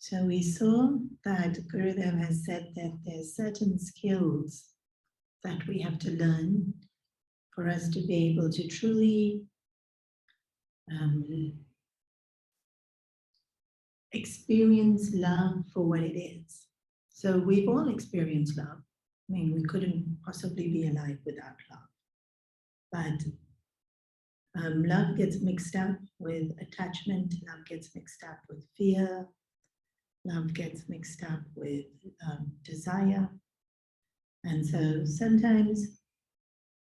So we saw that Gurudev has said that there's certain skills that we have to learn for us to be able to truly experience love for what it is. So we've all experienced love. I mean, we couldn't possibly be alive without love. But love gets mixed up with attachment, love gets mixed up with fear, love gets mixed up with desire. And so sometimes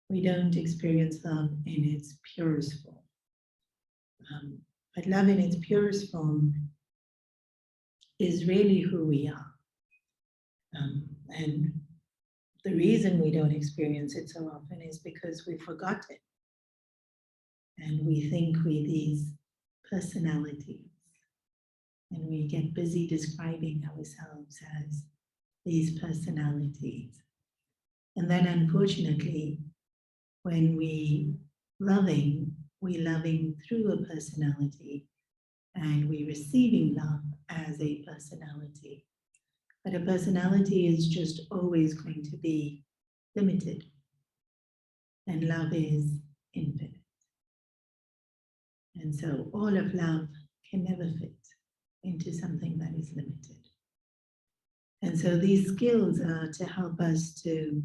we don't experience love in its purest form. But love in its purest form is really who we are. And the reason we don't experience it so often is because we forgot it. And we think we're these personalities. And we get busy describing ourselves as these personalities. And then unfortunately, when we're loving through a personality, and we're receiving love as a personality. But a personality is just always going to be limited. And love is infinite. And so all of love can never fit into something that is limited. And so these skills are to help us to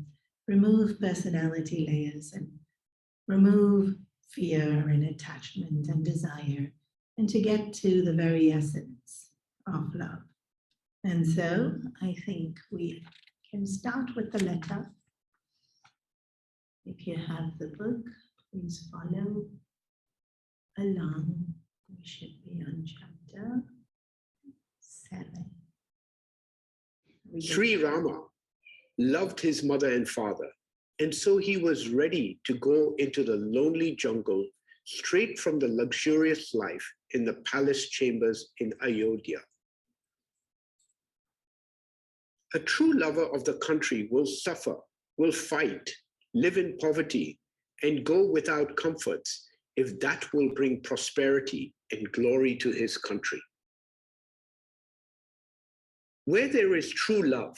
remove personality layers and remove fear and attachment and desire, and to get to the very essence of love. And so I think we can start with the letter. If you have the book, please follow along. We should be on chapter 7. Sri Rama loved his mother and father, and so he was ready to go into the lonely jungle straight from the luxurious life in the palace chambers in Ayodhya. A true lover of the country will suffer, will fight, live in poverty, and go without comforts if that will bring prosperity and glory to his country. Where there is true love,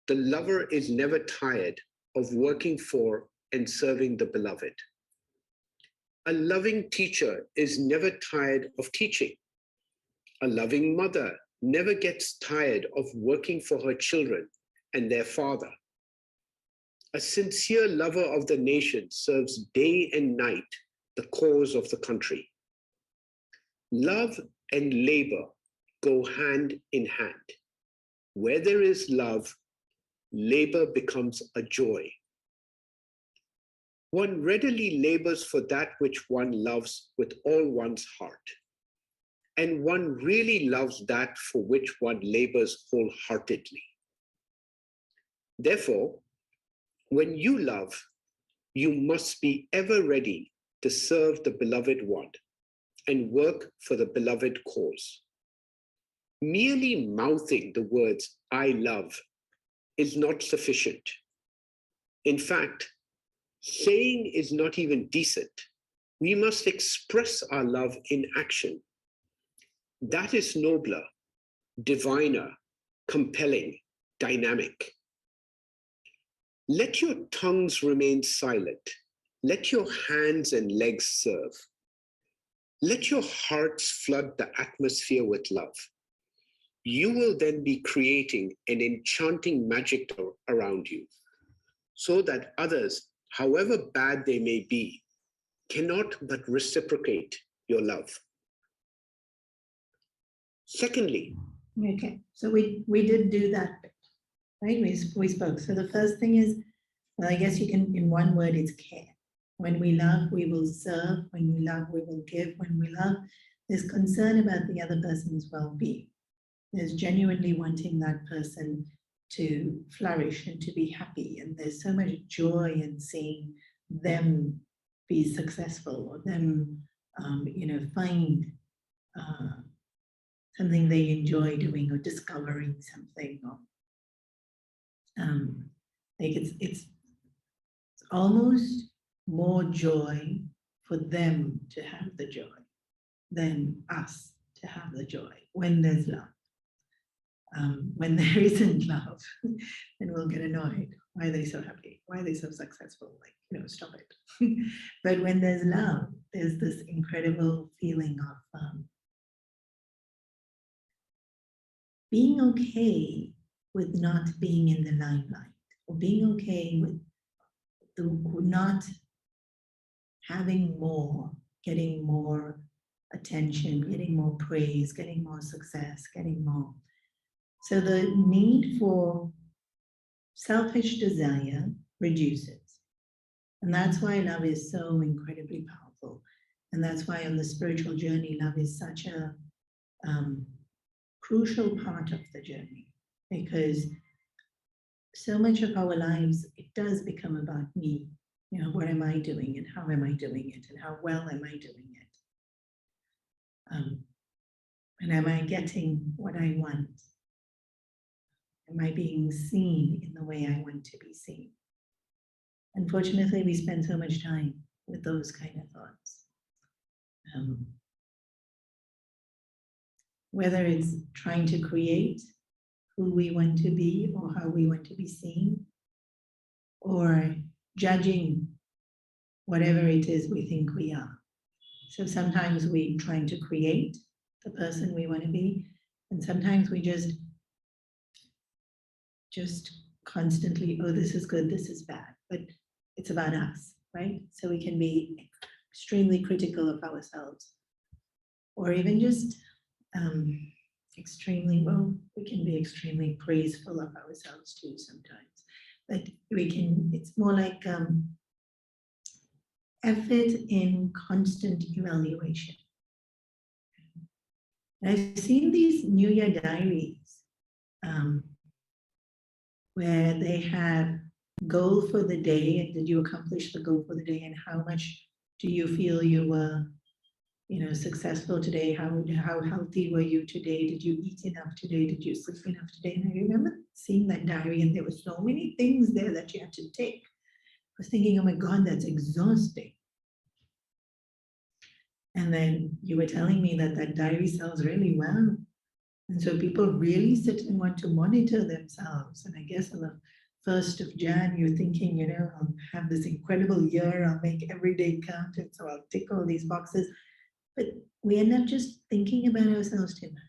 the lover is never tired of working for and serving the beloved. A loving teacher is never tired of teaching. A loving mother never gets tired of working for her children and their father. A sincere lover of the nation serves day and night the cause of the country. Love and labor go hand in hand. Where there is love, labor becomes a joy. One readily labors for that which one loves with all one's heart. And one really loves that for which one labors wholeheartedly. Therefore, when you love, you must be ever ready to serve the beloved one and work for the beloved cause. Merely mouthing the words, I love, is not sufficient. In fact, saying is not even decent. We must express our love in action. That is nobler, diviner, compelling, dynamic. Let your tongues remain silent. Let your hands and legs serve. Let your hearts flood the atmosphere with love. You will then be creating an enchanting magic around you, so that others, however bad they may be, cannot but reciprocate your love. Secondly, okay, so we did do that bit, right? We spoke. So the first thing is, well, I guess you can, in one word, it's care. When we love, we will serve. When we love, we will give. When we love, there's concern about the other person's well-being. There's genuinely wanting that person to flourish and to be happy. And there's so much joy in seeing them be successful, or them, find something they enjoy doing, or discovering something. Or it's almost more joy for them to have the joy than us to have the joy when there's love. When there isn't love, then we'll get annoyed. Why are they so happy? Why are they so successful? Like, stop it. But when there's love, there's this incredible feeling of being okay with not being in the limelight, or being okay with not having more, getting more attention, getting more praise, getting more success, getting more. So the need for selfish desire reduces. And that's why love is so incredibly powerful. And that's why on the spiritual journey, love is such a crucial part of the journey, because so much of our lives, it does become about me. What am I doing and how am I doing it and how well am I doing it? And am I getting what I want? Am I being seen in the way I want to be seen? Unfortunately, we spend so much time with those kind of thoughts. Whether it's trying to create who we want to be or how we want to be seen, or judging whatever it is we think we are. So sometimes we're trying to create the person we want to be, and sometimes we just constantly, oh, this is good, this is bad, but it's about us, right? So we can be extremely critical of ourselves, or even just we can be extremely praiseful of ourselves too sometimes. But it's more like effort in constant evaluation. And I've seen these New Year diaries where they have goal for the day, and did you accomplish the goal for the day, and how much do you feel you were successful today? How healthy were you today? Did you eat enough today? Did you sleep enough today? And I remember seeing that diary, and there were so many things there that you had to take. I was thinking, oh my God, that's exhausting. And then you were telling me that that diary sells really well. And so people really sit and want to monitor themselves. And I guess on the 1st of Jan, you're thinking, I'll have this incredible year, I'll make every day count, and so I'll tick all these boxes. But we end up just thinking about ourselves too much.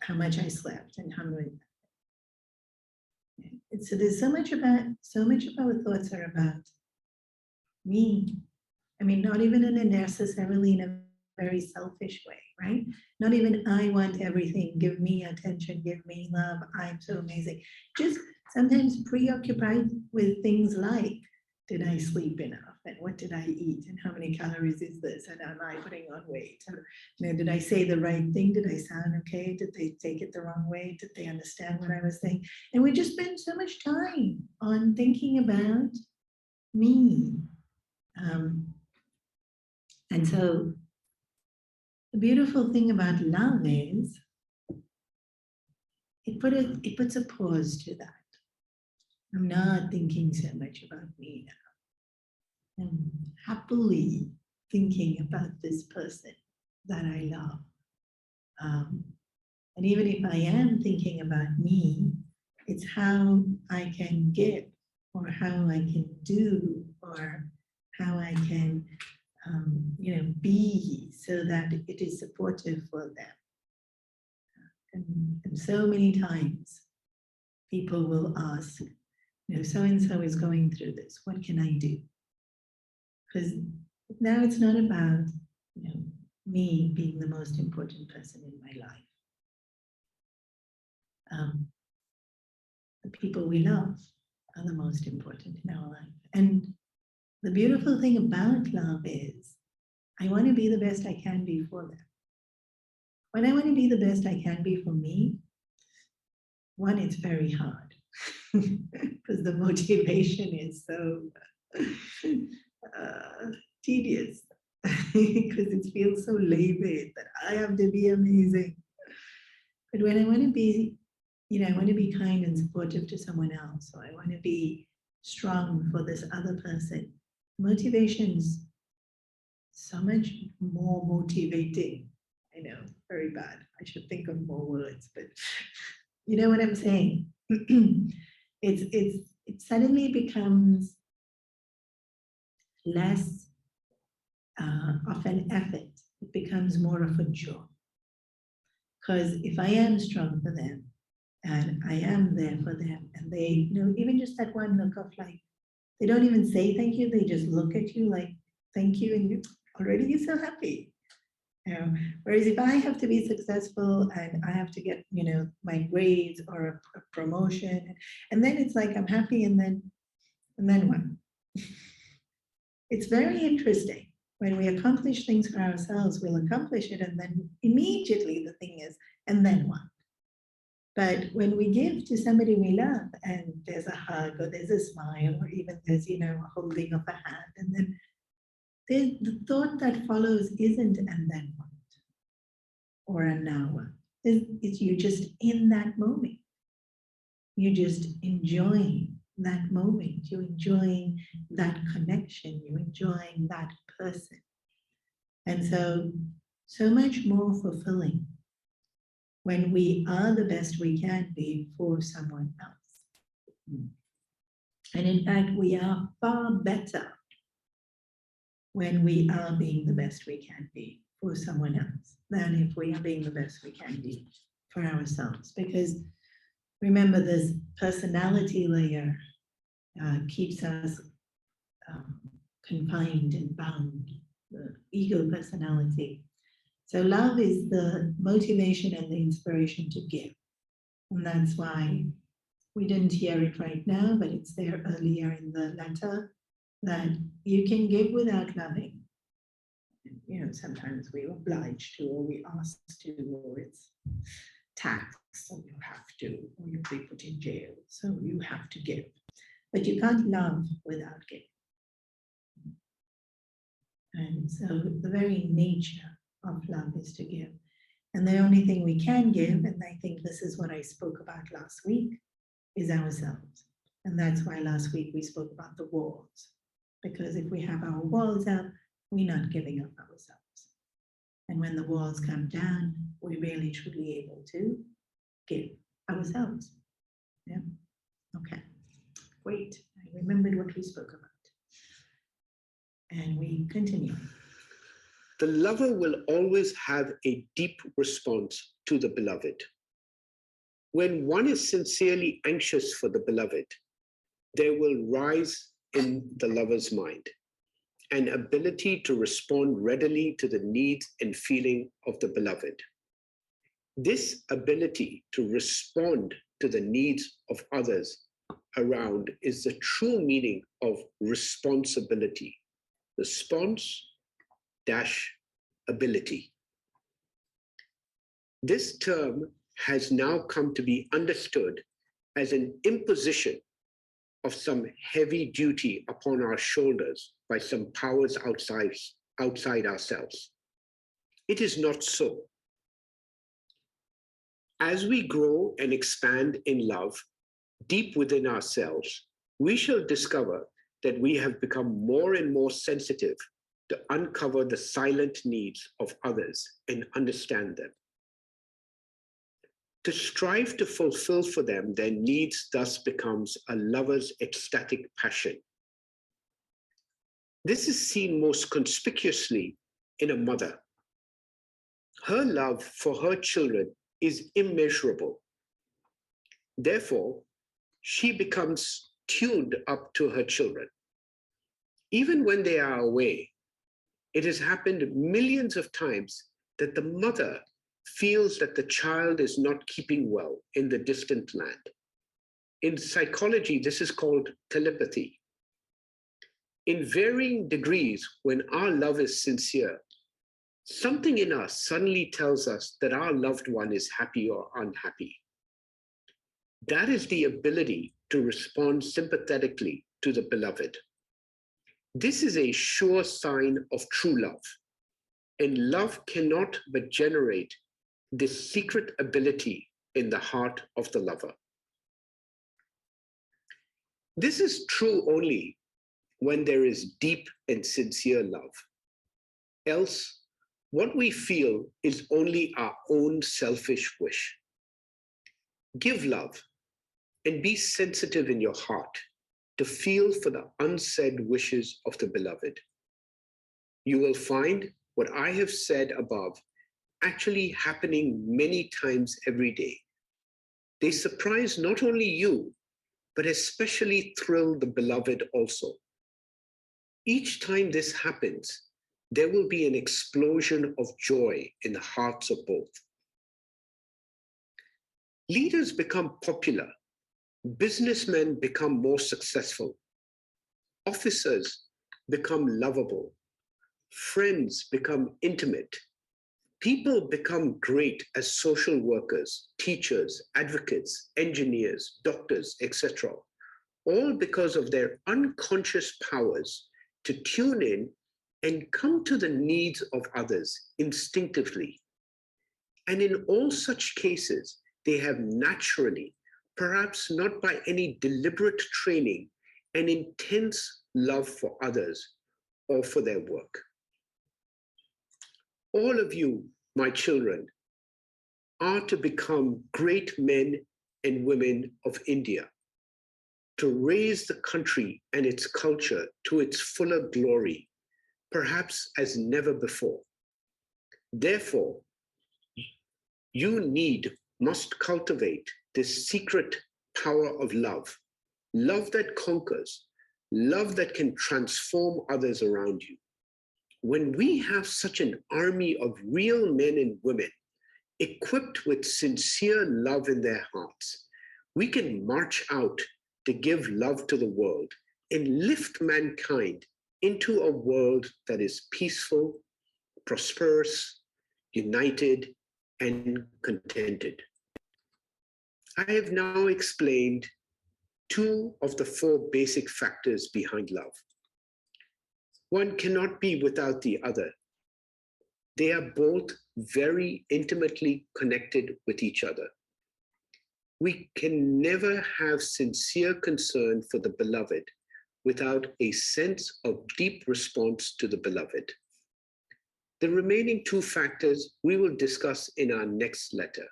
How much I slept and how much. So there's so much of our thoughts are about me. I mean, not even necessarily in a very selfish way, right? Not even I want everything, give me attention, give me love, I'm so amazing. Just sometimes preoccupied with things like, did I sleep enough? And what did I eat? And how many calories is this? And am I putting on weight? Or, did I say the right thing? Did I sound okay? Did they take it the wrong way? Did they understand what I was saying? And we just spend so much time on thinking about me. And so the beautiful thing about love is it puts a pause to that. I'm not thinking so much about me now. I'm happily thinking about this person that I love. And even if I am thinking about me, it's how I can give, or how I can do, or how I can be, so that it is supportive for them. And so many times people will ask, so-and-so is going through this, what can I do? Because now it's not about me being the most important person in my life. The people we love are the most important in our life. And the beautiful thing about love is I want to be the best I can be for them. When I want to be the best I can be for me, one, it's very hard because the motivation is so tedious because it feels so labored that I have to be amazing. But when I want to be, I want to be kind and supportive to someone else, or I want to be strong for this other person, motivation's so much more motivating I know, very bad. I should think of more words, but you know what I'm saying? It suddenly becomes less of an effort. It becomes more of a joy. Because if I am strong for them and I am there for them, and they, you know, even just that one look of like, they don't even say thank you, they just look at you like, thank you, and you already you're so happy. You know, whereas if I have to be successful and I have to get, you know, my grades or a promotion, and then it's like I'm happy, and then what? It's very interesting. When we accomplish things for ourselves, we'll accomplish it, and then immediately the thing is, and then what? But when we give to somebody we love, and there's a hug, or there's a smile, or even there's, you know, a holding of a hand, and then the thought that follows isn't and then what? Or a now what? It's you just in that moment. You're just enjoying that moment. You're enjoying that connection. You're enjoying that person. And so much more fulfilling when we are the best we can be for someone else. And in fact, we are far better when we are being the best we can be for someone else than if we are being the best we can be for ourselves. Because remember, this personality layer keeps us confined and bound, the ego personality. So love is the motivation and the inspiration to give. And that's why we didn't hear it right now, but it's there earlier in the letter, that you can give without loving. You know, sometimes we're obliged to, or we ask to, or it's tax, so you have to, or you'll be put in jail, so you have to give. But you can't love without giving. And so the very nature of love is to give. And the only thing we can give, and I think this is what I spoke about last week, is ourselves. And that's why last week we spoke about the walls. Because if we have our walls up, we're not giving up ourselves. And when the walls come down, we're really truly able to give ourselves. Yeah. Okay. Great. I remembered what we spoke about. And we continue. The lover will always have a deep response to the beloved. When one is sincerely anxious for the beloved, there will rise in the lover's mind an ability to respond readily to the needs and feeling of the beloved. This ability to respond to the needs of others around is the true meaning of responsibility. Response-ability. This term has now come to be understood as an imposition of some heavy duty upon our shoulders by some powers outside ourselves. It is not so. As we grow and expand in love deep within ourselves, we shall discover that we have become more and more sensitive to uncover the silent needs of others and understand them. To strive to fulfill for them their needs thus becomes a lover's ecstatic passion. This is seen most conspicuously in a mother. Her love for her children is immeasurable. Therefore, she becomes tuned up to her children. Even when they are away, it has happened millions of times that the mother feels that the child is not keeping well in the distant land. In psychology, this is called telepathy. In varying degrees, when our love is sincere, something in us suddenly tells us that our loved one is happy or unhappy. That is the ability to respond sympathetically to the beloved. This is a sure sign of true love, and love cannot but generate this secret ability in the heart of the lover. This is true only when there is deep and sincere love. Else, What we feel is only our own selfish wish. Give love and be sensitive in your heart to feel for the unsaid wishes of the beloved. You will find what I have said above actually happening many times every day. They surprise not only you, but especially thrill the beloved also. Each time this happens, there will be an explosion of joy in the hearts of both. Leaders become popular, businessmen become more successful, officers become lovable, friends become intimate, people become great as social workers, teachers, advocates, engineers, doctors, etc., all because of their unconscious powers to tune in and come to the needs of others instinctively. And in all such cases, they have naturally, perhaps not by any deliberate training, an intense love for others or for their work. All of you, my children, are to become great men and women of India, to raise the country and its culture to its fuller glory, perhaps as never before. Therefore, you must cultivate this secret power of love, love that conquers, love that can transform others around you. When we have such an army of real men and women equipped with sincere love in their hearts, we can march out to give love to the world and lift mankind into a world that is peaceful, prosperous, united, and contented. I have now explained two of the four basic factors behind love. One cannot be without the other. They are both very intimately connected with each other. We can never have sincere concern for the beloved without a sense of deep response to the beloved. The remaining two factors we will discuss in our next letter.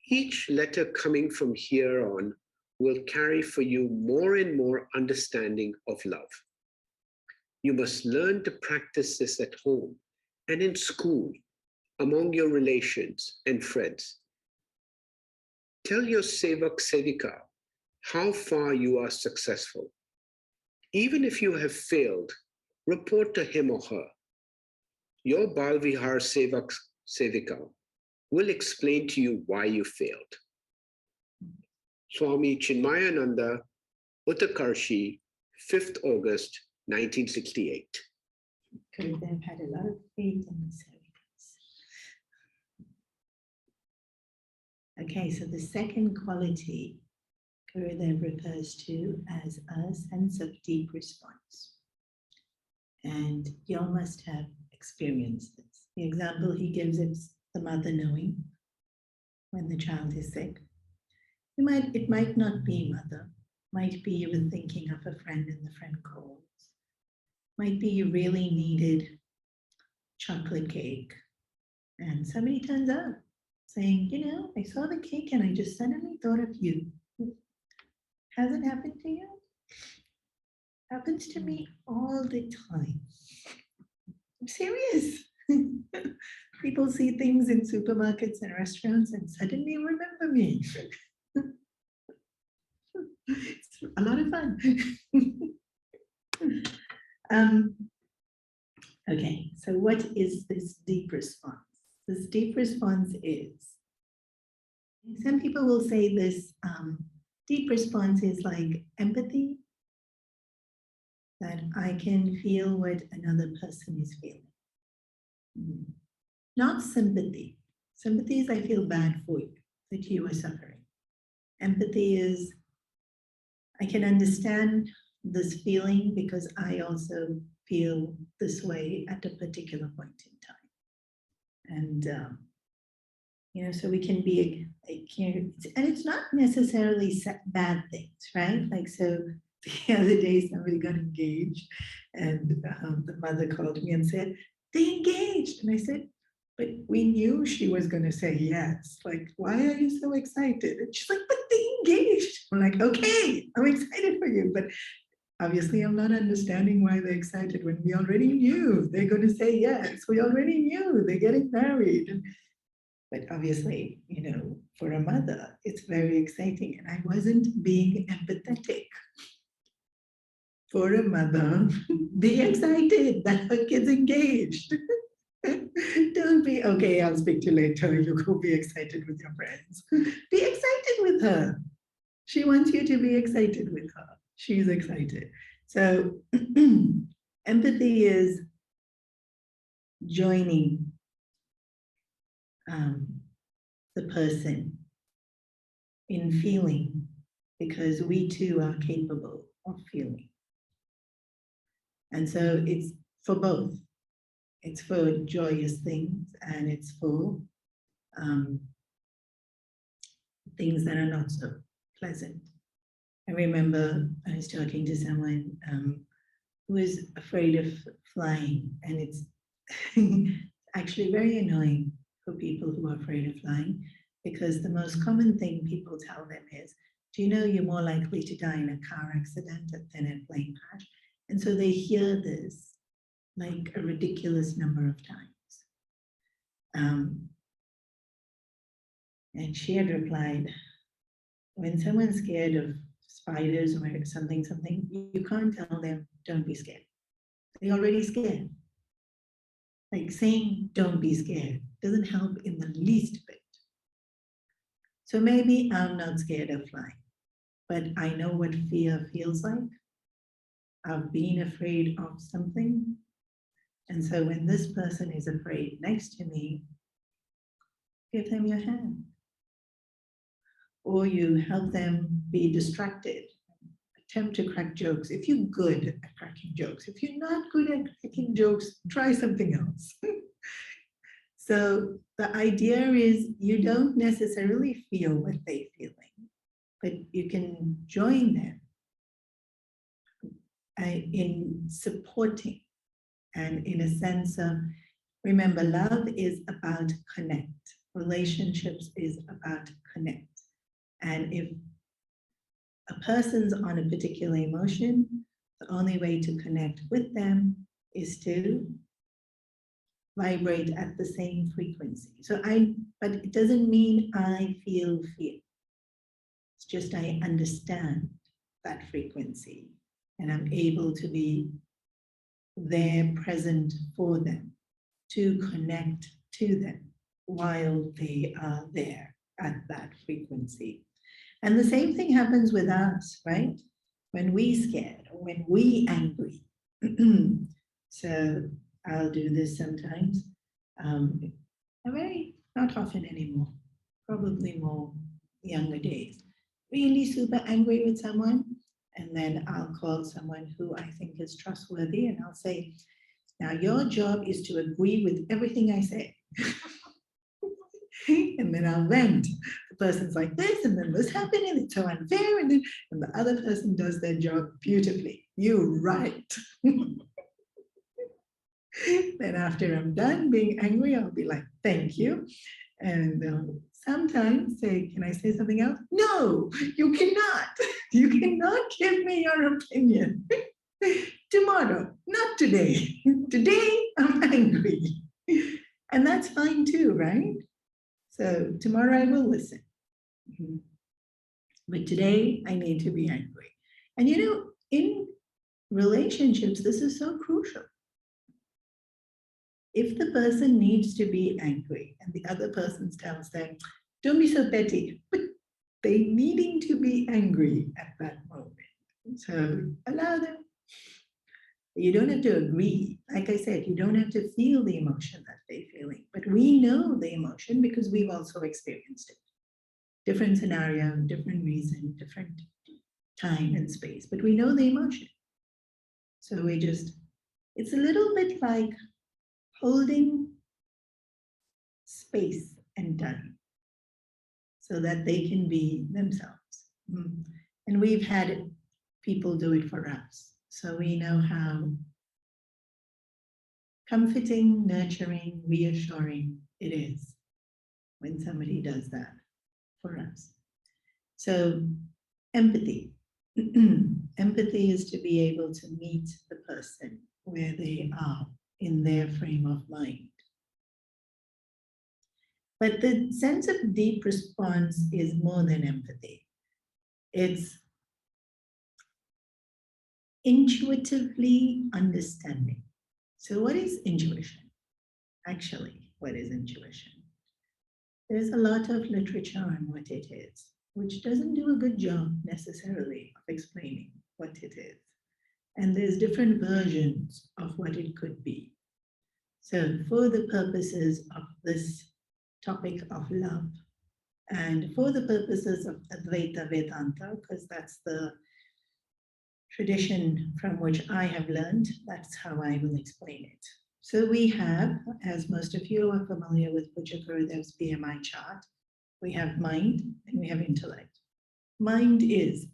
Each letter coming from here on will carry for you more and more understanding of love. You must learn to practice this at home and in school, among your relations and friends. Tell your sevak sevika how far you are successful. Even if you have failed, report to him or her. Your Bal Vihar sevak sevika will explain to you why you failed. Swami Chinmaya, Uttakarshi, 5th August, 1968. Gurudev had a lot of faith in the Savikas. Okay, so the second quality Gurudev refers to as a sense of deep response. And you all must have experienced this. The example he gives is the mother knowing when the child is sick. It might not be mother, might be you were thinking of a friend and the friend calls. Might be you really needed chocolate cake and somebody turns up saying, you know, I saw the cake and I just suddenly thought of you. Has it happened to you? Happens to me all the time. I'm serious. People see things in supermarkets and restaurants and suddenly remember me. It's a lot of fun. Okay, so what is this deep response? This deep response is, some people will say this deep response is like empathy, that I can feel what another person is feeling. Not sympathy. Sympathy is I feel bad for you, that you are suffering. Empathy is I can understand this feeling because I also feel this way at a particular point in time. And, you know, so we can be, and it's not necessarily bad things, right? Like, so the other day somebody got engaged and the mother called me and said, they engaged. And I said, but we knew she was going to say yes. Like, why are you so excited? And she's like, but they engaged. I'm like, okay, I'm excited for you. But obviously, I'm not understanding why they're excited when we already knew they're going to say yes. We already knew they're getting married. But obviously, for a mother, it's very exciting. And I wasn't being empathetic. For a mother, be excited that her kid's engaged. Don't be, okay, I'll speak to you later. You go be excited with your friends. Be excited with her. She wants you to be excited with her. She's excited. So empathy is joining the person in feeling, because we too are capable of feeling. And so it's for both. It's for joyous things and it's for things that are not so pleasant. I remember I was talking to someone who was afraid of flying, and it's actually very annoying for people who are afraid of flying, because the most common thing people tell them is, do you know you're more likely to die in a car accident than a plane crash? And so they hear this like a ridiculous number of times. And she had replied, when someone's scared of spiders or something, you can't tell them, don't be scared. They're already scared. Like saying, don't be scared doesn't help in the least bit. So maybe I'm not scared of flying, but I know what fear feels like. I've been afraid of something. And so when this person is afraid next to me, give them your hand. Or you help them be distracted. Attempt to crack jokes. If you're good at cracking jokes, if you're not good at cracking jokes, try something else. So the idea is you don't necessarily feel what they're feeling, but you can join them in supporting and in a sense of, remember, love is about connect. Relationships is about connect. And if a person's on a particular emotion, the only way to connect with them is to vibrate at the same frequency. But it doesn't mean I feel fear. It's just I understand that frequency and I'm able to be there, present for them, to connect to them while they are there at that frequency. And the same thing happens with us, right? When we scared or when we angry. So I'll do this sometimes. Not often anymore, probably more younger days. Really super angry with someone, and then I'll call someone who I think is trustworthy, and I'll say, now your job is to agree with everything I say. And then I'll vent. The person's like this, and then this happened, and it's so unfair, and the other person does their job beautifully. You're right. Then after I'm done being angry, I'll be like, thank you. And sometimes say, can I say something else? No, you cannot. You cannot give me your opinion. Tomorrow, not today. Today, I'm angry. And that's fine too, right? So tomorrow I will listen. But today I need to be angry. And in relationships, this is so crucial. If the person needs to be angry and the other person tells them, don't be so petty, but they needing to be angry at that moment. So allow them. You don't have to agree. Like I said, you don't have to feel the emotion that they're feeling, but we know the emotion because we've also experienced it. Different scenario, different reason, different time and space, but we know the emotion. So it's a little bit like holding space and time so that they can be themselves. And we've had people do it for us. So we know how comforting, nurturing, reassuring it is when somebody does that for us. So empathy. Empathy is to be able to meet the person where they are in their frame of mind. But the sense of deep response is more than empathy. It's intuitively understanding. So what is intuition? Actually, what is intuition? There's a lot of literature on what it is, which doesn't do a good job necessarily of explaining what it is. And there's different versions of what it could be. So for the purposes of this topic of love, and for the purposes of Advaita Vedanta, because that's the tradition from which I have learned, that's how I will explain it. So we have, as most of you are familiar with Pujya Gurudev's BMI chart, we have mind and we have intellect. Mind is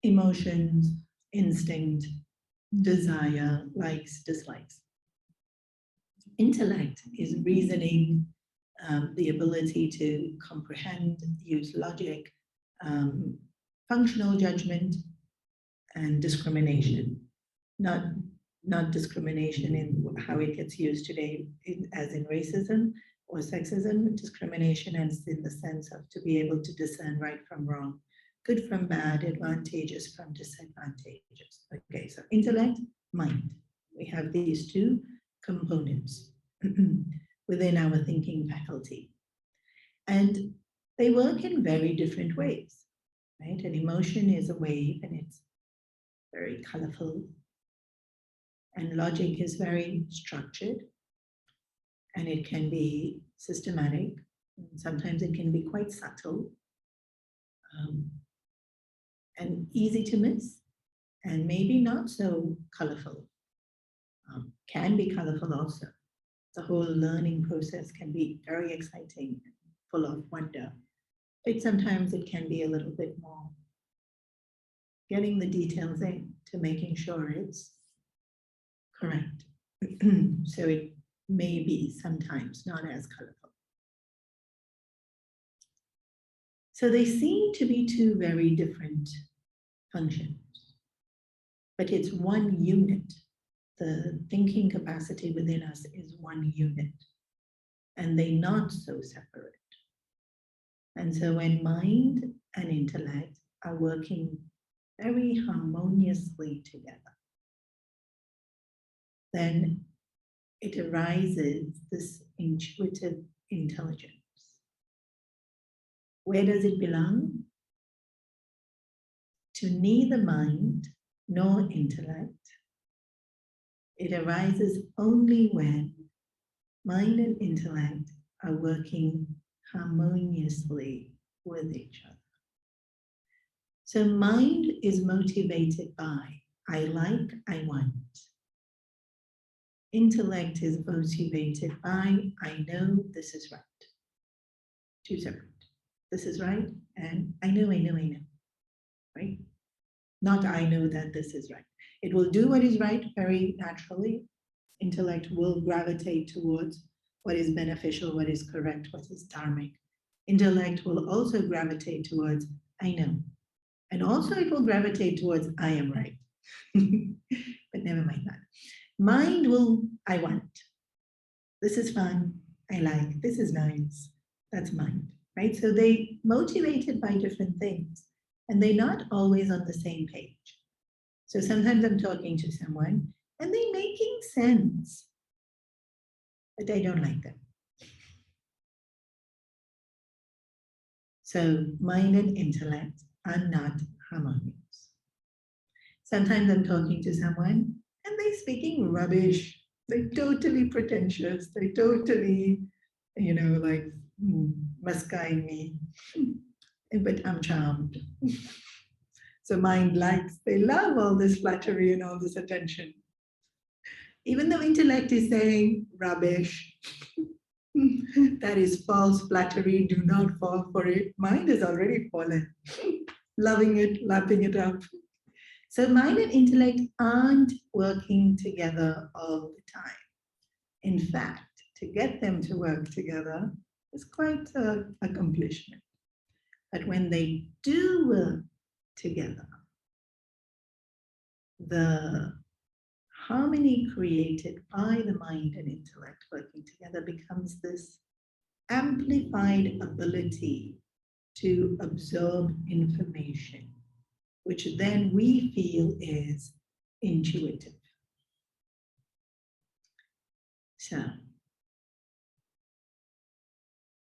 emotions, instinct, desire, likes, dislikes. Intellect is reasoning, the ability to comprehend, use logic, functional judgment, and discrimination. Not discrimination in how it gets used today, as in racism or sexism, discrimination as in the sense of to be able to discern right from wrong, good from bad, advantageous from disadvantageous. Okay, so intellect, mind. We have these two components within our thinking faculty. And they work in very different ways, right? An emotion is a wave and it's very colorful. And logic is very structured. And it can be systematic. Sometimes it can be quite subtle. And easy to miss. And maybe not so colorful. Can be colorful also. The whole learning process can be very exciting, full of wonder. But sometimes it can be a little bit more getting the details in to making sure it's correct. So it may be sometimes not as colorful. So they seem to be two very different functions, but it's one unit. The thinking capacity within us is one unit, and they're not so separate. And so when mind and intellect are working very harmoniously together, then it arises this intuitive intelligence. Where does it belong? To neither mind nor intellect. It arises only when mind and intellect are working harmoniously with each other. So mind is motivated by, I like, I want. Intellect is motivated by, I know this is right. Two separate. This is right, and I know, right? Not I know that this is right. It will do what is right very naturally. Intellect will gravitate towards what is beneficial, what is correct, what is dharmic. Intellect will also gravitate towards, I know. And also it will gravitate towards, I am right. But never mind that. Mind will, I want. This is fun, I like, this is nice. That's mind, right? So they motivated by different things and they're not always on the same page. So sometimes I'm talking to someone and they're making sense, but I don't like them. So mind and intellect are not harmonious. Sometimes I'm talking to someone and they're speaking rubbish. They're totally pretentious. They're totally, like masking me. But I'm charmed. So mind likes, they love all this flattery and all this attention. Even though intellect is saying rubbish, that is false flattery, do not fall for it. Mind has already fallen, loving it, lapping it up. So mind and intellect aren't working together all the time. In fact, to get them to work together is quite an accomplishment. But when they do work together, the harmony created by the mind and intellect working together becomes this amplified ability to absorb information, which then we feel is intuitive. So,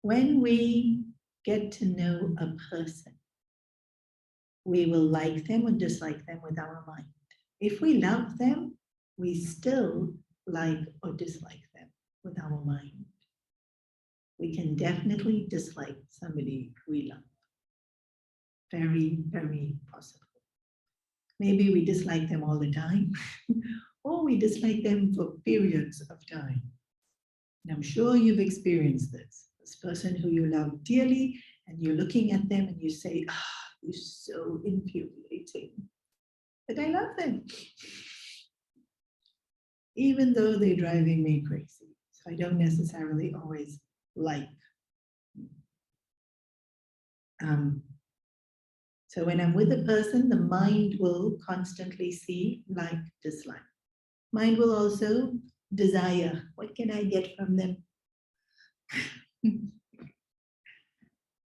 when we get to know a person, we will like them or dislike them with our mind. If we love them, we still like or dislike them with our mind. We can definitely dislike somebody we love. Very, very possible. Maybe we dislike them all the time, or we dislike them for periods of time. And I'm sure you've experienced this. This person who you love dearly, and you're looking at them and you say, you're so infuriating. But I love them. Even though they're driving me crazy. So I don't necessarily always like. So when I'm with a person, the mind will constantly see like, dislike. Mind will also desire. What can I get from them?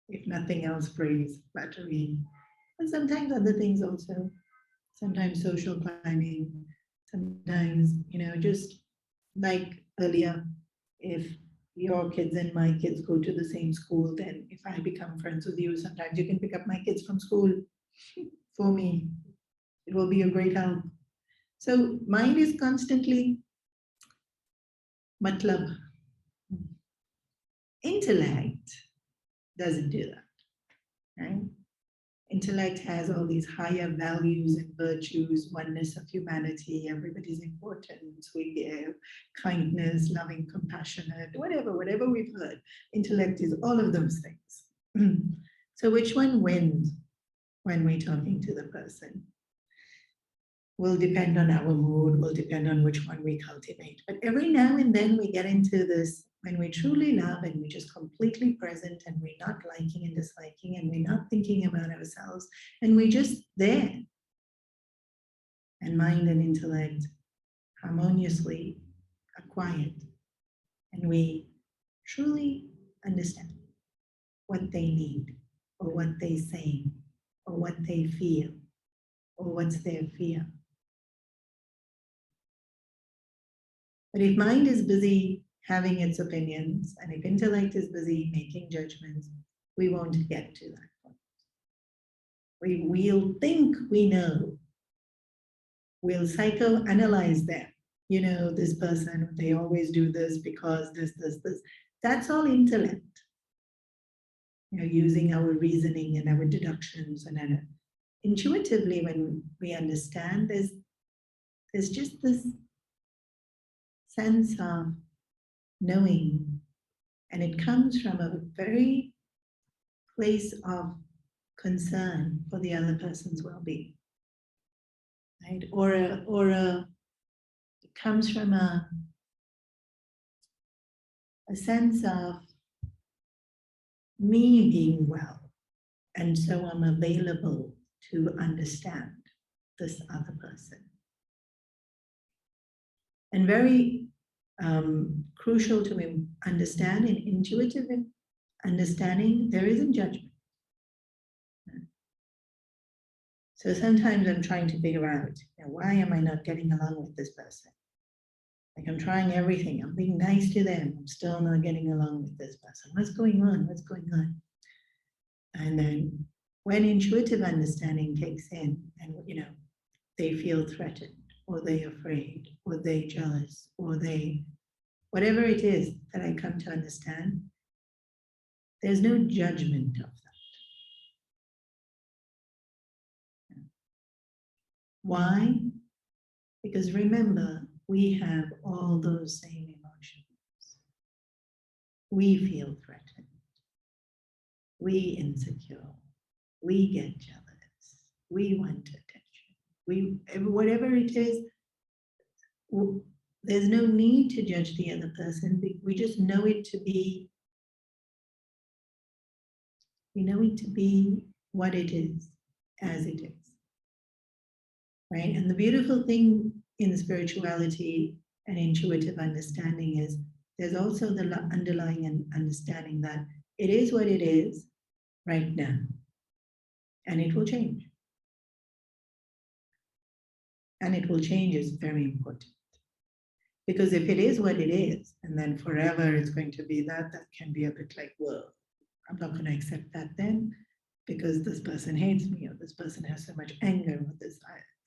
If nothing else, praise, flattery. And sometimes other things also. Sometimes social climbing. Sometimes, just like earlier, if your kids and my kids go to the same school, then if I become friends with you, sometimes you can pick up my kids from school for me. It will be a great help. So mind is constantly matlab. Intellect doesn't do that, right? Intellect has all these higher values and virtues, oneness of humanity, everybody's important, we give, kindness, loving, compassionate, whatever we've heard. Intellect is all of those things. So which one wins when we're talking to the person? Will depend on our mood, will depend on which one we cultivate. But every now and then we get into this, when we truly love and we're just completely present and we're not liking and disliking and we're not thinking about ourselves and we're just there. And mind and intellect harmoniously are quiet. And we truly understand what they need or what they say or what they feel or what's their fear. But if mind is busy having its opinions, and if intellect is busy making judgments, we won't get to that point. We'll think we know. We'll psychoanalyze them. This person, they always do this because this. That's all intellect. Using our reasoning and our deductions and intuitively when we understand, there's just this sense of knowing, and it comes from a very place of concern for the other person's well-being, right? It comes from a sense of me being well, and so I'm available to understand this other person. And very crucial to understand, in intuitive understanding, there isn't judgment. So sometimes I'm trying to figure out, why am I not getting along with this person? Like I'm trying everything, I'm being nice to them, I'm still not getting along with this person. What's going on? What's going on? And then when intuitive understanding kicks in and, they feel threatened, or they're afraid, or they're jealous, or whatever it is that I come to understand, there's no judgment of that. Why? Because remember, we have all those same emotions. We feel threatened. We insecure. We get jealous. We want attention. Whatever it is, there's no need to judge the other person. We just know it to be, we know it to be what it is, as it is. Right? And the beautiful thing in spirituality and intuitive understanding is there's also the underlying understanding that it is what it is right now, and it will change. And it will change is very important. Because if it is what it is, and then forever it's going to be that, that can be a bit like, well, I'm not going to accept that then, because this person hates me, or this person has so much anger, or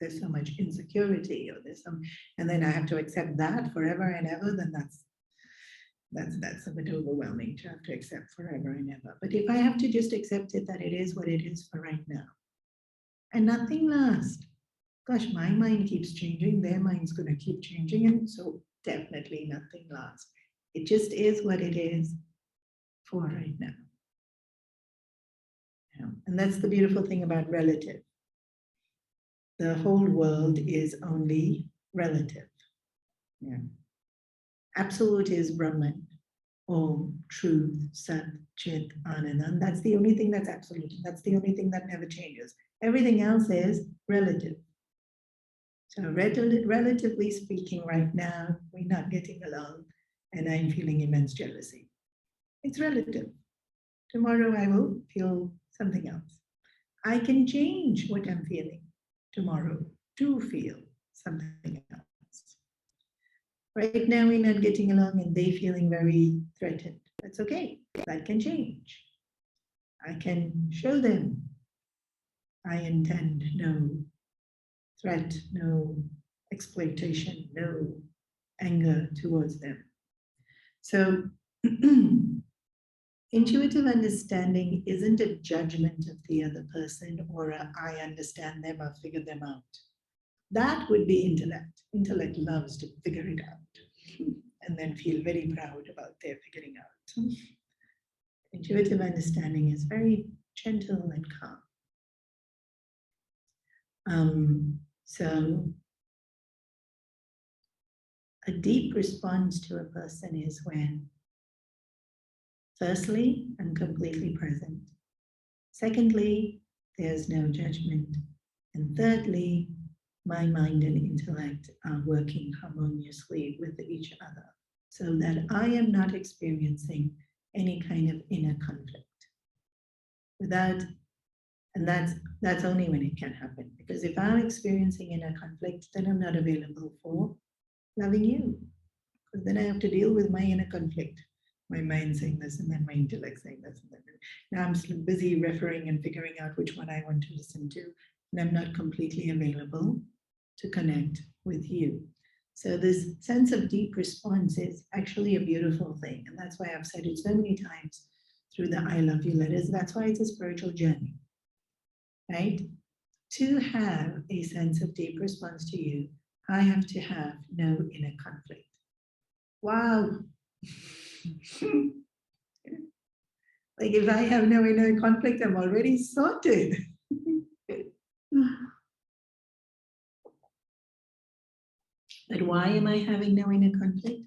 there's so much insecurity, or there's some, and then I have to accept that forever and ever, then that's a bit overwhelming to have to accept forever and ever. But if I have to just accept it, that it is what it is for right now, and nothing lasts. Gosh, my mind keeps changing, their mind's going to keep changing, and so definitely nothing lasts. It just is what it is for right now. Yeah. And that's the beautiful thing about relative. The whole world is only relative. Yeah. Absolute is Brahman, Om, truth, Sat, Chit, Anand. That's the only thing that's absolute. That's the only thing that never changes. Everything else is relative. So relatively speaking, right now, we're not getting along and I'm feeling immense jealousy. It's relative. Tomorrow I will feel something else. I can change what I'm feeling tomorrow to feel something else. Right now we're not getting along and they feeling very threatened. That's okay. That can change. I can show them I intend no threat, no exploitation, no anger towards them. So intuitive understanding isn't a judgment of the other person or a, I understand them, I'll figure them out. That would be intellect. Intellect loves to figure it out and then feel very proud about their figuring out. Intuitive understanding is very gentle and calm. So a deep response to a person is when, firstly, I'm completely present. Secondly, there's no judgment. And thirdly, my mind and intellect are working harmoniously with each other so that I am not experiencing any kind of inner conflict. And that's only when it can happen. Because if I'm experiencing inner conflict, then I'm not available for loving you. Because then I have to deal with my inner conflict. My mind saying this, and then my intellect saying this. And then now I'm busy referring and figuring out which one I want to listen to. And I'm not completely available to connect with you. So this sense of deep response is actually a beautiful thing. And that's why I've said it so many times through the I love you letters. That's why it's a spiritual journey, right? To have a sense of deep response to you, I have to have no inner conflict. Wow. Like if I have no inner conflict, I'm already sorted. But why am I having no inner conflict?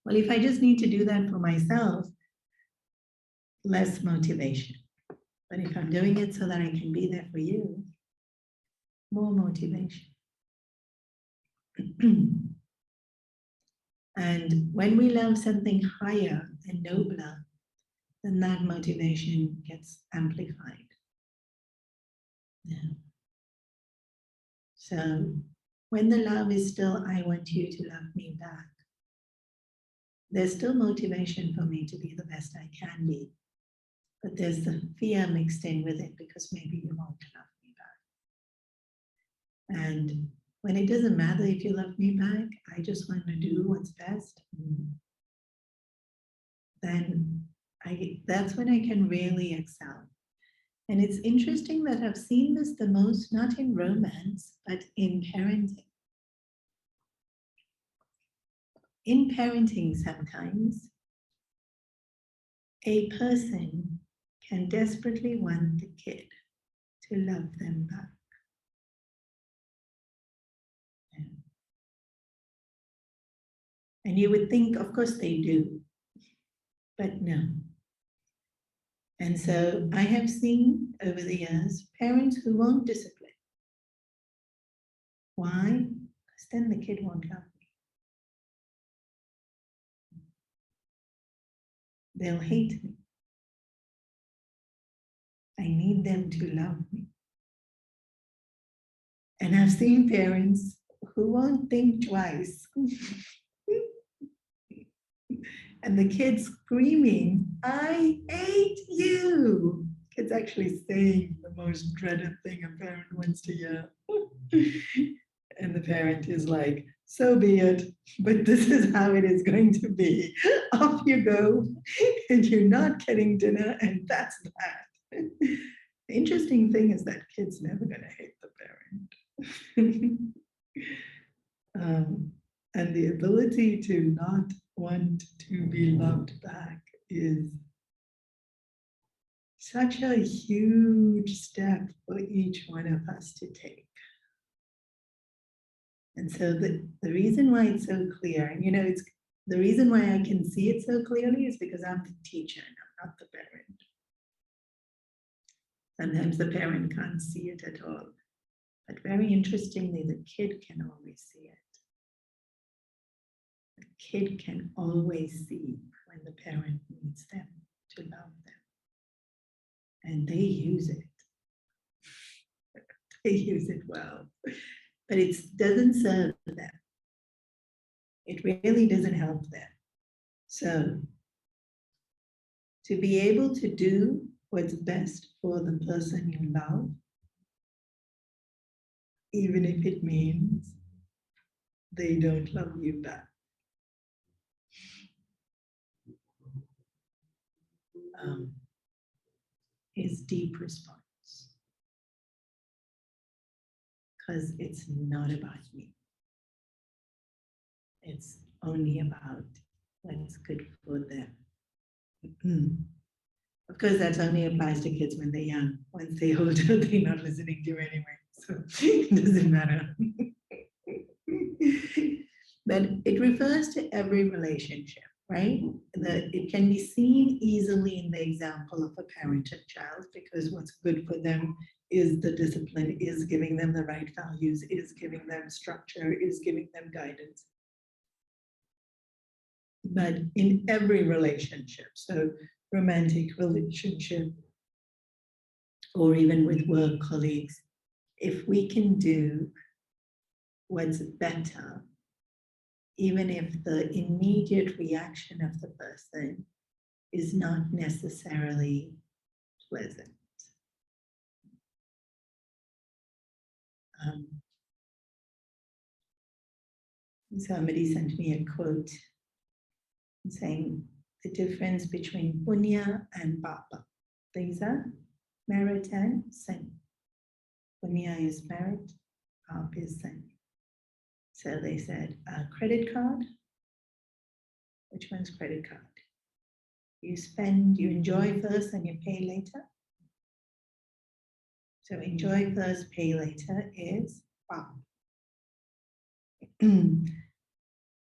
Well, if I just need to do that for myself, less motivation. But if I'm doing it so that I can be there for you, more motivation. And when we love something higher and nobler, then that motivation gets amplified. Yeah. So when the love is still, I want you to love me back, there's still motivation for me to be the best I can be. But there's the fear mixed in with it because maybe you won't love me back. And when it doesn't matter if you love me back, I just want to do what's best, then that's when I can really excel. And it's interesting that I've seen this the most, not in romance, but in parenting. In parenting, sometimes a person can desperately want the kid to love them back. And you would think, of course they do, but no. And so I have seen over the years parents who won't discipline. Why? Because then the kid won't love me. They'll hate me. I need them to love me. And I've seen parents who won't think twice. And the kid's screaming, I hate you. Kid's actually saying the most dreaded thing a parent wants to hear. And the parent is like, so be it, but this is how it is going to be. Off you go, and you're not getting dinner, and that's that. The interesting thing is that kid's never going to hate the parent. And the ability to not want to be loved back is such a huge step for each one of us to take. And so the reason why it's so clear, and it's the reason why I can see it so clearly is because I'm the teacher and I'm not the parent. Sometimes the parent can't see it at all. But very interestingly, the kid can always see it. The kid can always see when the parent needs them to love them. And they use it. They use it well. But it doesn't serve them. It really doesn't help them. So, to be able to do what's best for the person you love, even if it means they don't love you back. Is deep response. Because it's not about me. It's only about what's good for them. Of course, that only applies to kids when they're young. Once they're older, they're not listening to you anyway. So it doesn't matter. But it refers to every relationship, right? It can be seen easily in the example of a parent and child, because what's good for them is the discipline, is giving them the right values, is giving them structure, is giving them guidance. But in every relationship, so romantic relationship, or even with work colleagues, if we can do what's better, even if the immediate reaction of the person is not necessarily pleasant. Somebody sent me a quote saying the difference between punya and papa. These are merit and sin. Punya is merit, papa is sin. So they said, credit card. Which one's credit card? You enjoy first and you pay later. So enjoy first, pay later is papa.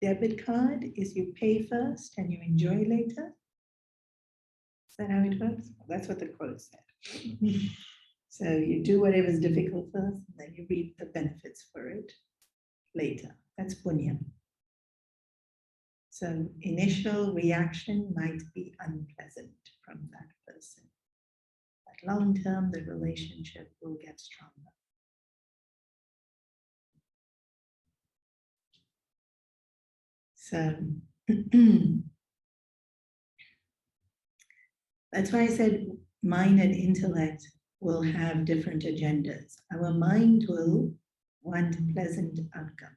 Debit card is you pay first and you enjoy later. Is that how it works? Well, that's what the quote said. So you do whatever's difficult first, and then you reap the benefits for it later. That's punya. So initial reaction might be unpleasant from that person, but long term, the relationship will get stronger. So that's why I said mind and intellect will have different agendas. Our mind will want a pleasant outcome.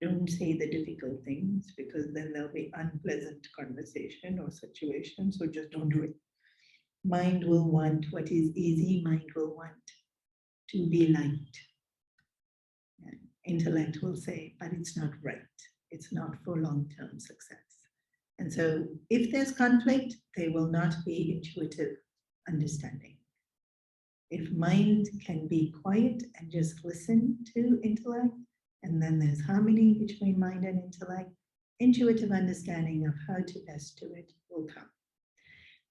Don't say the difficult things, because then there'll be unpleasant conversation or situation, so just don't do it. Mind will want what is easy, mind will want to be liked. And intellect will say, but it's not right. It's not for long-term success. And so if there's conflict, there will not be intuitive understanding. If mind can be quiet and just listen to intellect And then there's harmony between mind and intellect. Intuitive understanding of how to best do it will come.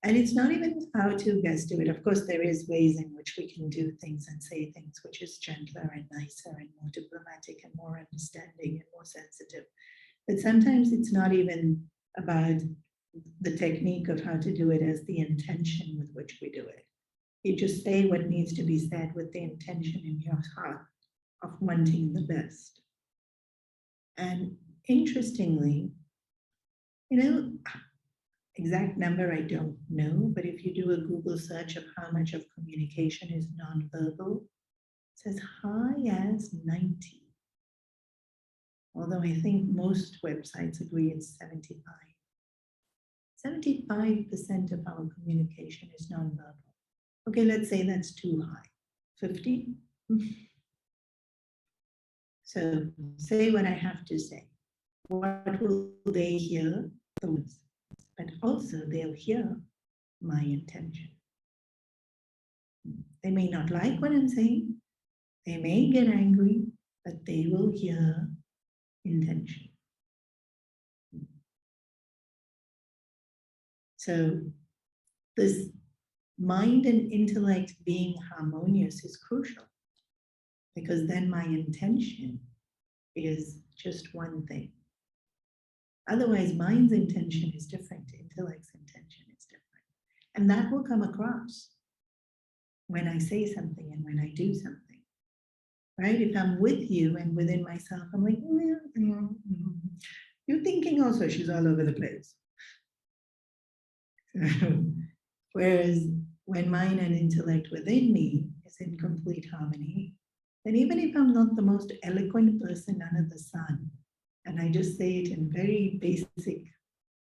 And it's not even how to best do it. Of course, there is ways in which we can do things and say things which is gentler and nicer and more diplomatic and more understanding and more sensitive. But sometimes it's not even about the technique of how to do it as the intention with which we do it. You just say what needs to be said with the intention in your heart of wanting the best. And interestingly, exact number I don't know, but if you do a Google search of how much of communication is nonverbal, it's as high as 90. Although I think most websites agree it's 75. 75% of our communication is nonverbal. Okay, let's say that's too high. 50? So say what I have to say. What will they hear? The words. But also they'll hear my intention. They may not like what I'm saying. They may get angry, but they will hear intention. So this mind and intellect being harmonious is crucial, because then my intention is just one thing. Otherwise, mind's intention is different, intellect's intention is different. And that will come across when I say something and when I do something, right? If I'm with you and within myself, I'm like, you're thinking also she's all over the place. Whereas when mind and intellect within me is in complete harmony, then even if I'm not the most eloquent person under the sun, and I just say it in very basic,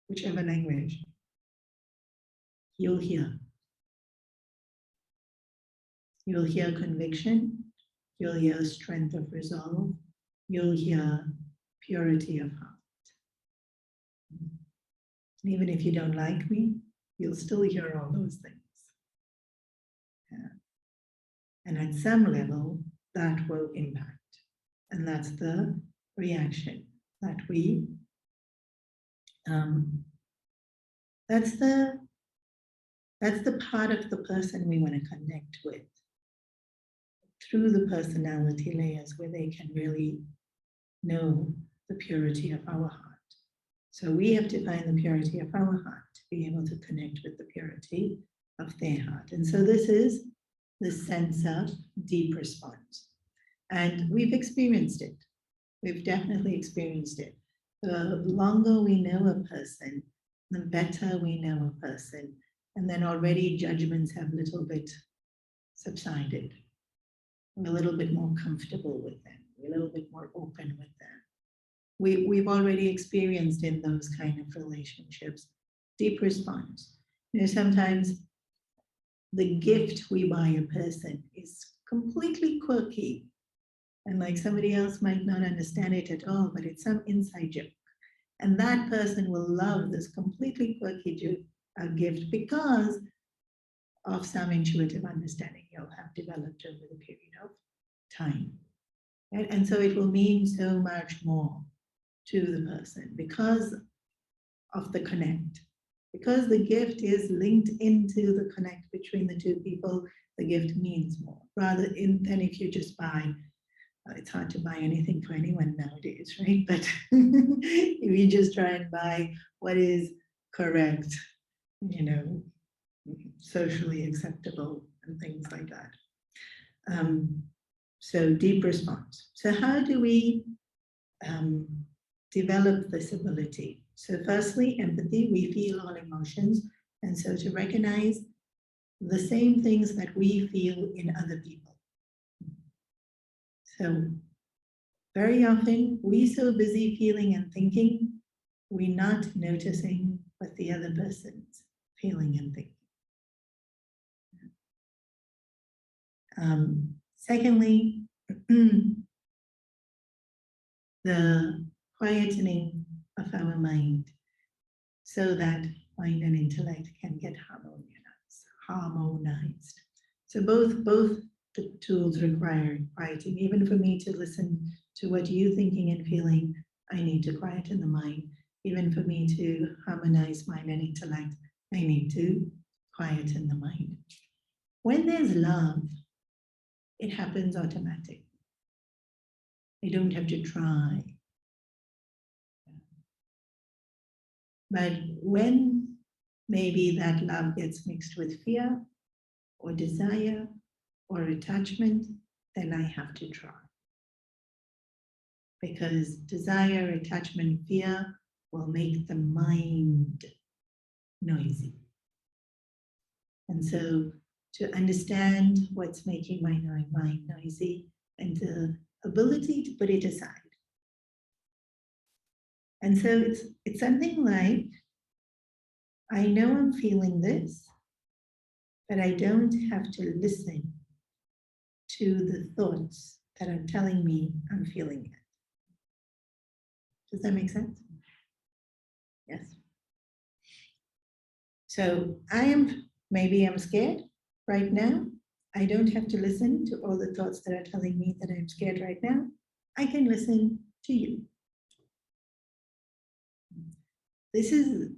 whichever language, you'll hear. You'll hear conviction, you'll hear strength of resolve, you'll hear purity of heart. And even if you don't like me, you'll still hear all those things. Yeah. And at some level, that will impact. And that's the reaction that we, that's the part of the person we want to connect with through the personality layers, where they can really know the purity of our heart. So we have to find the purity of our heart to be able to connect with the purity of their heart. And so this is the sense of deep response. And we've experienced it. We've definitely experienced it. The longer we know a person, the better we know a person. And then already judgments have a little bit subsided. We're a little bit more comfortable with them. We're a little bit more open with them. We've already experienced in those kind of relationships deep response. Sometimes the gift we buy a person is completely quirky, and like somebody else might not understand it at all, but it's some inside joke. And that person will love this completely quirky gift because of some intuitive understanding you'll have developed over the period of time. Right? And so it will mean so much more to the person because of the connect. Because the gift is linked into the connect between the two people, the gift means more. Rather than if you just buy, it's hard to buy anything for anyone nowadays, right? But if you just try and buy what is correct, socially acceptable and things like that. So deep response. So how do we develop this ability? So firstly, empathy, we feel all emotions. And so to recognize the same things that we feel in other people. So very often we're so busy feeling and thinking, we're not noticing what the other person's feeling and thinking. Secondly, the quietening of our mind so that mind and intellect can get harmonized. So both the tools require quieting. Even for me to listen to what you're thinking and feeling, I need to quieten the mind. Even for me to harmonize mind and intellect, I need to quieten the mind. When there's love, it happens automatically. I don't have to try. But when maybe that love gets mixed with fear or desire or attachment, then I have to try. Because desire, attachment, fear will make the mind noisy. And so to understand what's making my mind noisy and the ability to put it aside. And so it's something like, I know I'm feeling this, but I don't have to listen to the thoughts that are telling me I'm feeling it. Does that make sense? Yes. So maybe I'm scared right now. I don't have to listen to all the thoughts that are telling me that I'm scared right now. I can listen to you. This is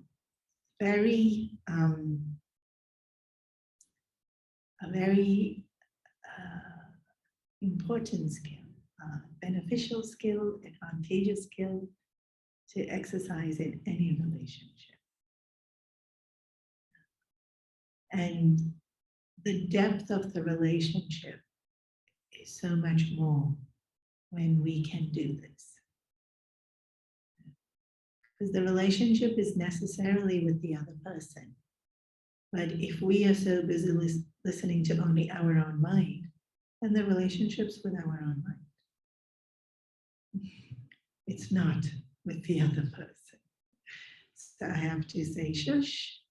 very, a very important skill, beneficial skill, advantageous skill to exercise in any relationship. And the depth of the relationship is so much more when we can do this. Because the relationship is necessarily with the other person. But if we are so busy listening to only our own mind, then the relationship's with our own mind. It's not with the other person. So I have to say shush,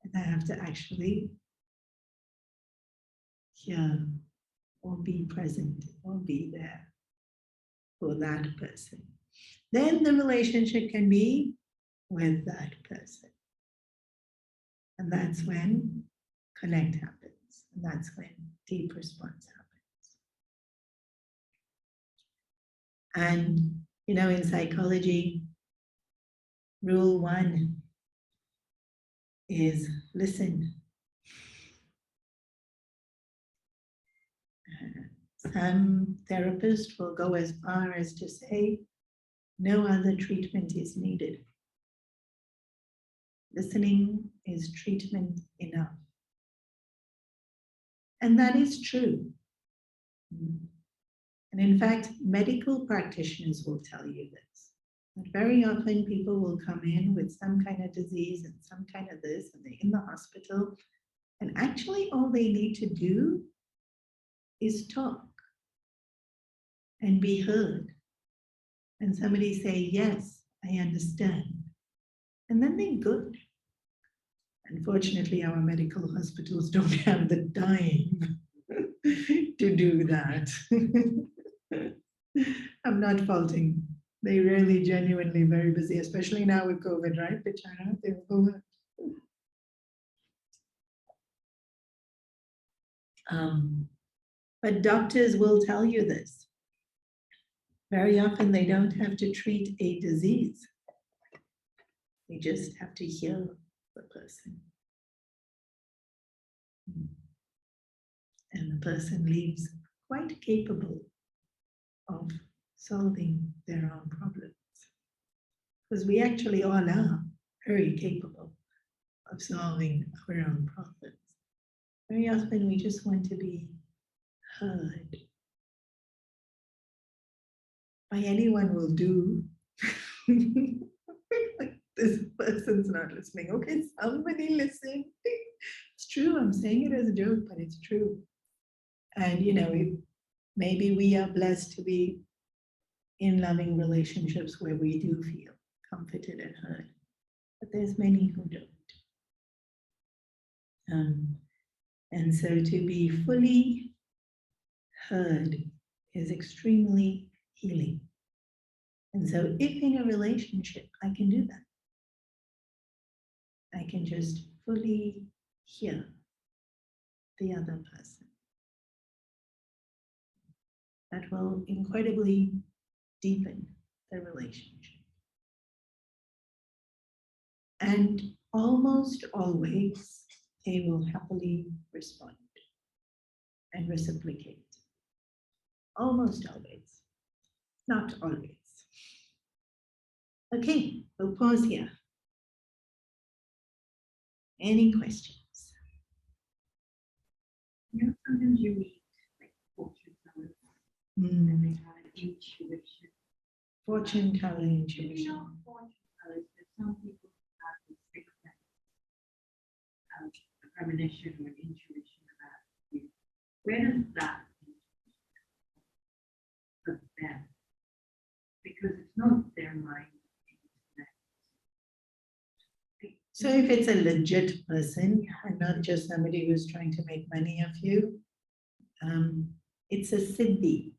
and I have to actually hear or be present or be there for that person. Then the relationship can be with that person. And that's when connect happens. And that's when deep response happens. And, in psychology, rule 1 is listen. Some therapists will go as far as to say, no other treatment is needed. Listening is treatment enough. And that is true. And in fact, medical practitioners will tell you this. That very often people will come in with some kind of disease and some kind of this, and they're in the hospital. And actually all they need to do is talk and be heard. And somebody say, yes, I understand. And then they're good. Unfortunately, our medical hospitals don't have the time to do that. I'm not faulting. They're really genuinely very busy, especially now with COVID, right? Bichara, they're over. But doctors will tell you this. Very often they don't have to treat a disease. They just have to heal the person. And the person leaves quite capable of solving their own problems. Because we actually all are very capable of solving our own problems. Very often we just want to be heard. By anyone will do. This person's not listening. Okay, somebody listen. It's true, I'm saying it as a joke, but it's true. And maybe we are blessed to be in loving relationships where we do feel comforted and heard. But there's many who don't. And so to be fully heard is extremely healing. And so if in a relationship, I can do that. I can just fully hear the other person. that will incredibly deepen the relationship. And almost always, they will happily respond and reciprocate. Almost always, not always. Okay, we'll pause here. Any questions? You know, sometimes you meet like fortune tellers and they have an intuition. Fortune telling You intuition. know, fortune tellers, but some people have this sixth sense, a premonition or an intuition about you. Where does that of them? Because it's not their mind. So if it's a legit person and not just somebody who's trying to make money of you, it's a siddhi.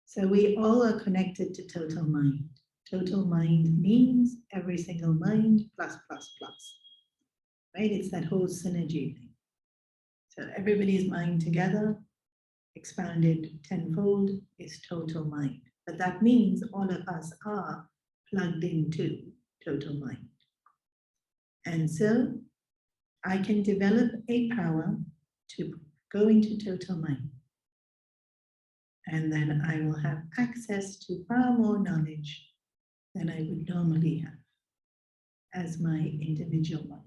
So we all are connected to total mind. Total mind means every single mind plus, plus, plus. Right? It's that whole synergy thing. So everybody's mind together, expanded tenfold, is total mind. But that means all of us are plugged into total mind. And so I can develop a power to go into total mind. And then I will have access to far more knowledge than I would normally have as my individual mind.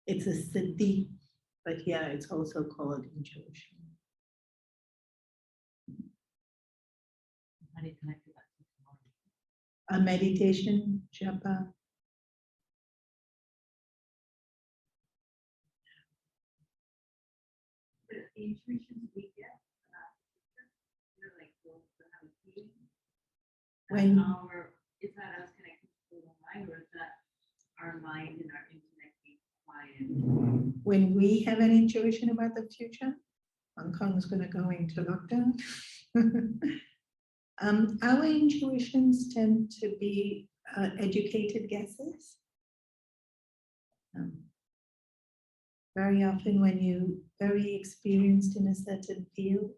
It's a siddhi, but yeah, it's also called intuition. How do you connect to that? A meditation, japa. The intuitions we get about the future, you know, like those that have a feeling. When- Is that us connected to the mind, or is that our mind and our intellect being quiet? When we have an intuition about the future, Hong Kong is going to go into lockdown. Our intuitions tend to be educated guesses. Very often when you're very experienced in a certain field,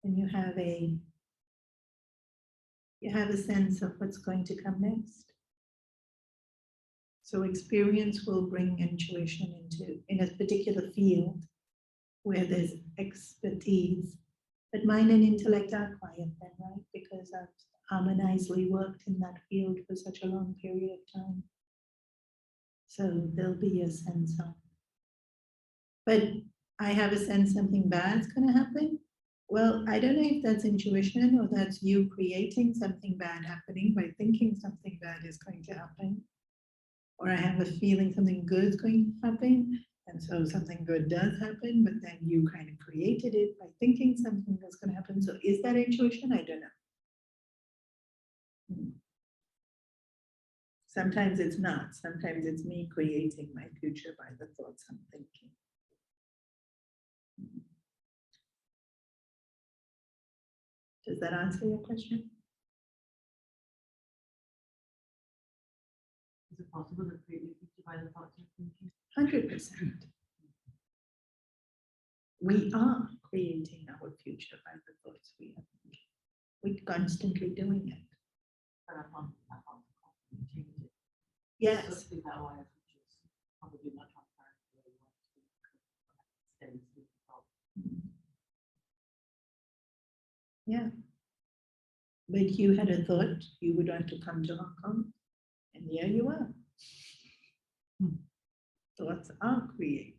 and you have a sense of what's going to come next. So experience will bring intuition in a particular field where there's expertise. But mind and intellect are quiet then, right? Because I've harmoniously worked in that field for such a long period of time. So there'll be a sense of, but I have a sense something bad's going to happen. Well, I don't know if that's intuition or that's you creating something bad happening by thinking something bad is going to happen. Or I have a feeling something good is going to happen. And so something good does happen, but then you kind of created it by thinking something that's going to happen. So is that intuition? I don't know. Sometimes it's not. Sometimes it's me creating my future by the thoughts I'm thinking. Does that answer your question? Is it possible to create your future by the thoughts you're thinking? 100%. We are creating our future by the thoughts we are thinking. We're constantly doing it. But I found constantly change it. Yes. Especially that way, which is probably not transparent the way you want to steady state thought. Yeah. But you had a thought you would want to come to Hong Kong, and here you are. Thoughts are creating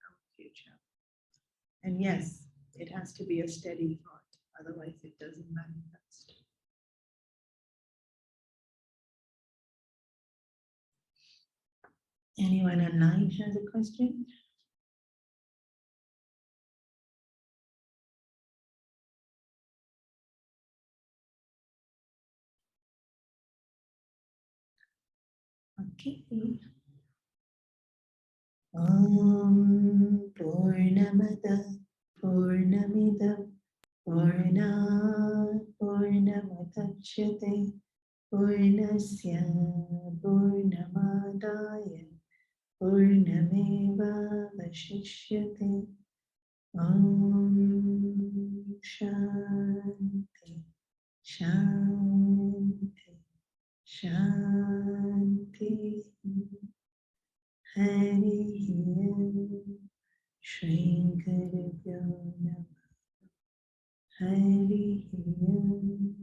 our future. And yes, it has to be a steady thought, otherwise it doesn't manifest. Anyone online has a question? Okay. Purnamada Purnamida Purnat Purnamadachyate Purnasya Purnamadaya Purnameva vashishyate. Om Shanti Shanti Shanti. Hari Om. Shri Gurubhyo Namah. Hari Om.